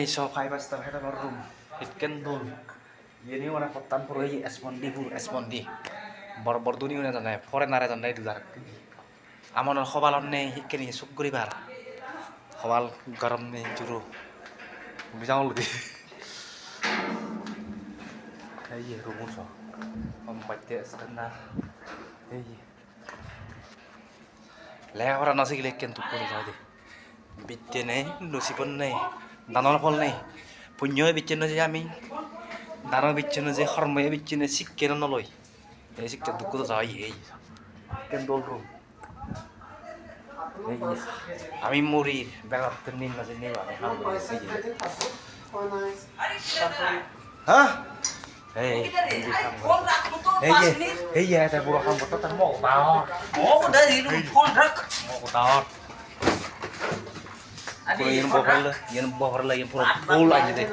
So 5 star kita room. Hitken dul. Ini mana kotan pura ini esmondi. Bor dunia mana tanah. Foreigner tanah itu dar. Amon khobalon ne hitken ini sukuri bar. Khobal garam ne juru. Bisa ngol di. Rumun so. Membaca standar. Lewat orang nasi gilek tuh pun saja. Bitte nih, nusipun nih. Danau pol nih. Punya bitte nih jami. Danau bitte nih hormaya bitte nih sikkeran noloi. Ini sikker tuh kudu saja. Kendol rum. Ami muri, berat tenin nasi nih wah. Hah? Ada buruk kamu tetap mau tawar. Mau dari phone rak. Mau tawar. Kalau yang bohor lah, yang pura full aja deh.